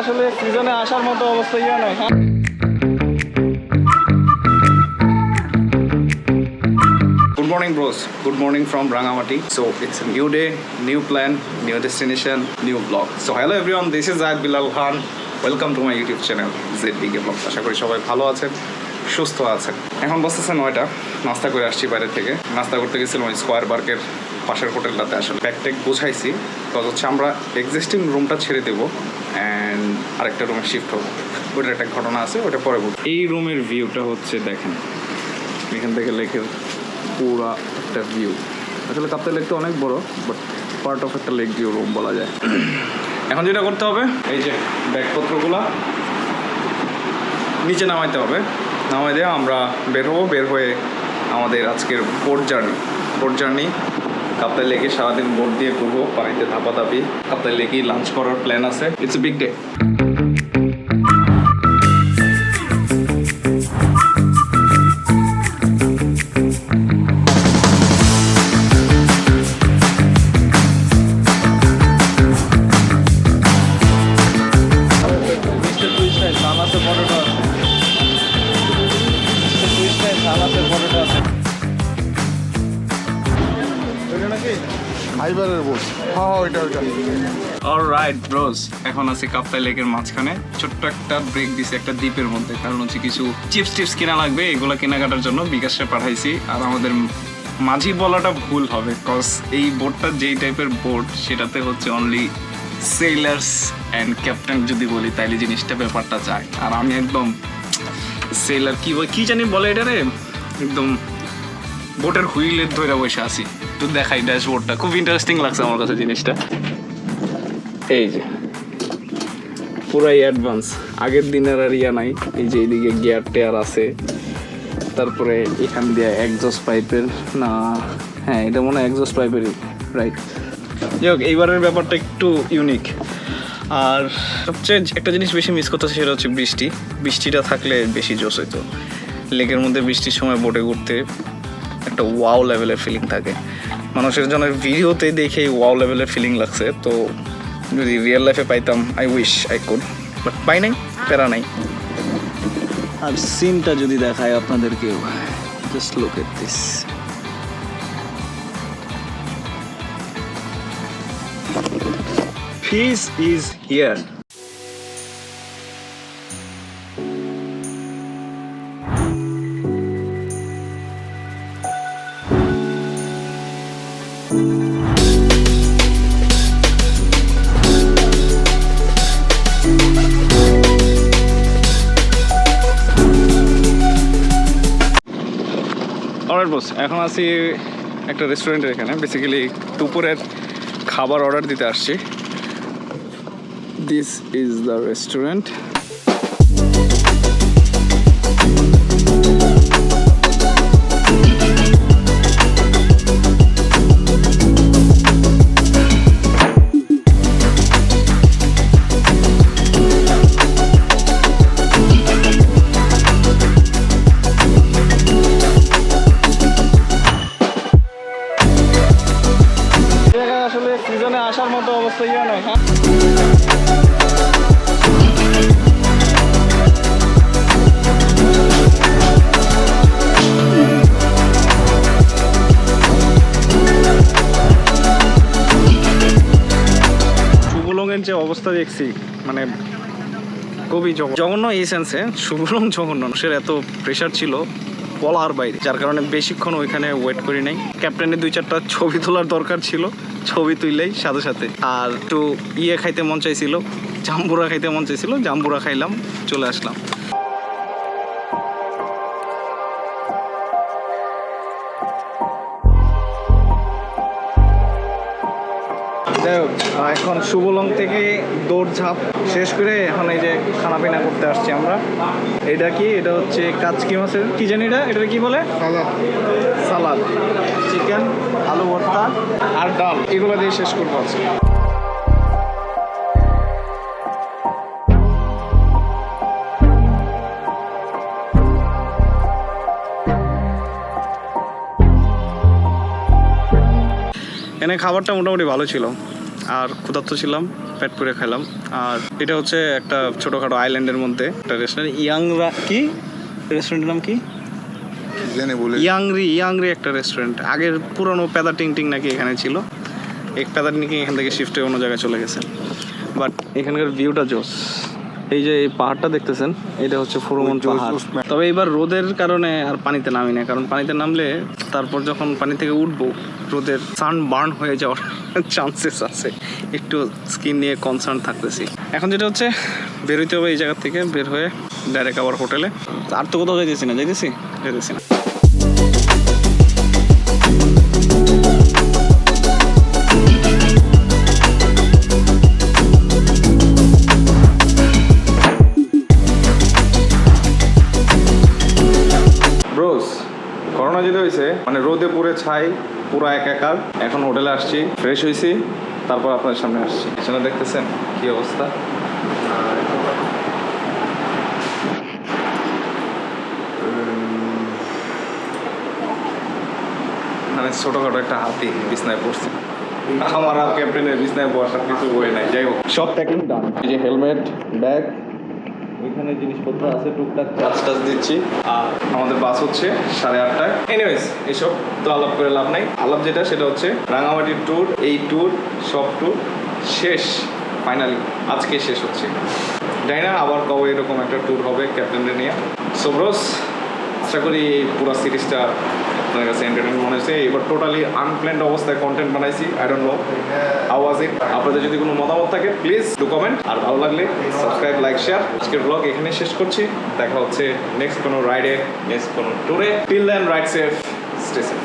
আসলে সিজনে আসার মতো অবস্থা ইয়া নয়। Good morning bros, good morning from Rangamati. So it's a new day, new plan, new destination, new vlog. So hello everyone, this is zayedbillalkhan. Welcome to my YouTube channel ZBK Vlog. আশা করি সবাই ভালো আছেন, সুস্থ আছেন। এখন বসতেছে 9টা, নাস্তা করে আসছি বাইরে থেকে। নাস্তা করতে গেছিলাম স্কোয়ার পার্কের পাশের হোটেলটাতে। আসলে ব্যাগট্যাগ গুছাইছি, কজ হচ্ছে আমরা এক্সিস্টিং রুমটা ছেড়ে দেবো অ্যান্ড আরেকটা রুমে শিফট হবো। ওটার একটা ঘটনা আছে, ওটা পরে বলবো। এই রুমের ভিউটা হচ্ছে দেখেন, এখান থেকে লেকের পুরা একটা ভিউ। আসলে কাপ্তাই লেকটা অনেক বড়, বাট পার্ট অফ একটা লেক ভিউ রুম বলা যায়। এখন যেটা করতে হবে, এই যে ব্যাগপত্রগুলো নিচে নামাইতে হবে। নামাই দিয়ে আমরা বের হবো। বের হয়ে আমাদের আজকের বোট জার্নি কাপ্তাই লেকে সারাদিন বোট দিয়ে ঘুরবো, পানিতে ধাপাধাপি। কাপ্তাই লেকেই লাঞ্চ করার প্ল্যান আছে। It's a big day. Alright bros, এখন আছি কাপ্তাই লেকের মাঝখানে। ছোট্ট একটা ব্রেক দিছি একটা দ্বীপের মধ্যে, কারণ হচ্ছে কিছু চিপস কেনা লাগবে। এগুলো কেনাকাটার জন্য বিকাশে পাঠাইছি। আর আমাদের মাঝি বলাটা ভুল হবে, কজ এই বোটটা যেই টাইপের বোট, সেটাতে হচ্ছে অনলি সেলার্স অ্যান্ড ক্যাপ্টেন যদি বলি তাইলে জিনিসটা ব্যাপারটা যায়। আর আমি একদম সেলার কি জানি বলে এটারে, একদম বোটের হুইলের ধরে বসে আছি। তো দেখাই ড্যাশবোর্ডটা, খুব ইন্টারেস্টিং লাগছে আমার কাছে জিনিসটা। এই যে পুরাই অ্যাডভান্স, আগের দিনের আর ইয়া নাই। এই যে এইদিকে গিয়ার টেয়ার আছে, তারপরে এখান দিয়ে এক্সস্ট পাইপের না, হ্যাঁ এটা মনে হয় এক্সস্ট পাইপেরই, রাইট। যাই হোক, এইবারের ব্যাপারটা একটু ইউনিক। আর সবচেয়ে একটা জিনিস বেশি মিস করতেছে, সেটা হচ্ছে বৃষ্টিটা থাকলে বেশি জোশ হইতো। লেকের মধ্যে বৃষ্টির সময় বোটে ঘুরতে একটা ওয়াও লেভেলের ফিলিং থাকে। মানুষের জন্য ভিডিওতে দেখেই ওয়াও লেভেলের ফিলিং লাগছে। তো যদি রিয়েল লাইফে পাইতাম, I wish I could, but পাই নাই, প্যারা নাই। আর সিনটা যদি দেখায় আপনাদেরকেও, just look at this. Peace is here. Boss, এখন আছি একটা রেস্টুরেন্টের এখানে। বেসিক্যালি দুপুরের খাবার অর্ডার দিতে আসছি। This is the restaurant. সিজনে আসার মতো অবস্থা ইয়া নয়। হ্যাঁ, শুভলংয়ের যে অবস্থা দেখছি, মানে খুবই জঘন্য। এই সেন্সে শুভলং জঘন্য, মানুষের এত প্রেশার ছিল বলার বাইরে, যার কারণে বেশিক্ষণ ওইখানে ওয়েট করি নাই। ক্যাপ্টেনের 2-4টা ছবি তোলার দরকার ছিল, ছবি তুললেই সাথে সাথে। আর একটু খাইতে মন চাইছিল, জাম্বুরা খাইতে মন চাইছিল, জাম্বুরা খাইলাম, চলে আসলাম। যাই হোক, এখন শুভলং থেকে দৌড়ঝাঁপ শেষ করে এখন এই যে খানা পিনা করতে আসছি আমরা। এটা কি, এটা হচ্ছে কাচকি মাছের কি জানি, এটা কি বলে, সালাদ, চিকেন, আলু ভর্তা আর ডাল, এগুলো দিয়ে শেষ করবো আজকে। এখানে খাবারটা মোটামুটি ভালো ছিল। আর ক্ষুধার্ত ছিলাম, পেট পুরে খেলাম। আর এটা হচ্ছে একটা ছোটোখাটো আইল্যান্ডের মধ্যে একটা রেস্টুরেন্ট, ইয়াংরা কি রেস্টুরেন্টের নাম কি ইয়াংরি একটা রেস্টুরেন্ট। আগের পুরনো পেদা টিং টিং নাকি এখানে ছিল, এক পেদা টিং এখান থেকে শিফট হয়ে অন্য জায়গায় চলে গেছে। বাট এখানকার ভিউটা জোস। এই যে এই পাহাড়টা দেখতেছেন, এটা হচ্ছে ফুরমন পাহাড়। তবে এবার রোদের কারণে আর পানিতে নামি না, কারণ পানিতে নামলে তারপর যখন পানি থেকে উঠবো রোদের সান বার্ন হয়ে যাওয়ার চান্সেস আছে, একটু স্কিন নিয়ে কনসার্ন থাকতেছি। এখন যেটা হচ্ছে বেরোইতে হবে এই জায়গা থেকে, বের হয়ে ডাইরেক্ট আবার হোটেলে। আর তো কোথাও যাইতেছি না। ব্রোস, করোনা যেতে হয়েছে মানে রোদে পুরে ছাই পুরা একাকার। এখন হোটেলে আসছি, ফ্রেশ হয়েছি, তারপর আপনার সামনে আসছি। এখানে দেখতেছেন কি অবস্থা। মানে ছোটখাটো একটা হাতি বিছনায় পড়ছে। আমার আর ক্যাপ্টেনের বিছনায় বসার কিছু বই নাই। যাই হোক, সব প্যাকিং ডান। এই যে হেলমেট, ব্যাগ, ওইখানে জিনিসপত্র আছে, টুকটাক চার্জ দিচ্ছি। আর আমাদের বাস হচ্ছে 8:30টায়। এনিওয়েজ, এইসব তো আলাপ করে লাভ নাই। আলাপ যেটা সেটা হচ্ছে রাঙামাটির ট্যুর, এই ট্যুর সব ট্যুর শেষ, ফাইনালি আজকে শেষ হচ্ছে। জানি না আবার কবে এরকম একটা ট্যুর হবে ক্যাপ্টেনদের নিয়ে। সো ব্রোস, আশা করি এই পুরো সিরিজটা আপনার কাছে এন্টারটেইনমেন্ট মনে হয়েছে। এবার টোটালি আনপ্ল্যান্ড অবস্থায় কন্টেন্ট বানাইছি। I don't know how was it. আপনাদের যদি কোনো মতামত থাকে প্লিজ ডু কমেন্ট, আর ভালো লাগলে সাবস্ক্রাইব, লাইক, শেয়ার। আজকের ব্লগ এখানে শেষ করছি। দেখা হচ্ছে নেক্সট কোনো রাইডে, নেক্সট কোনো ট্যুরে। Till then ride safe, stay safe.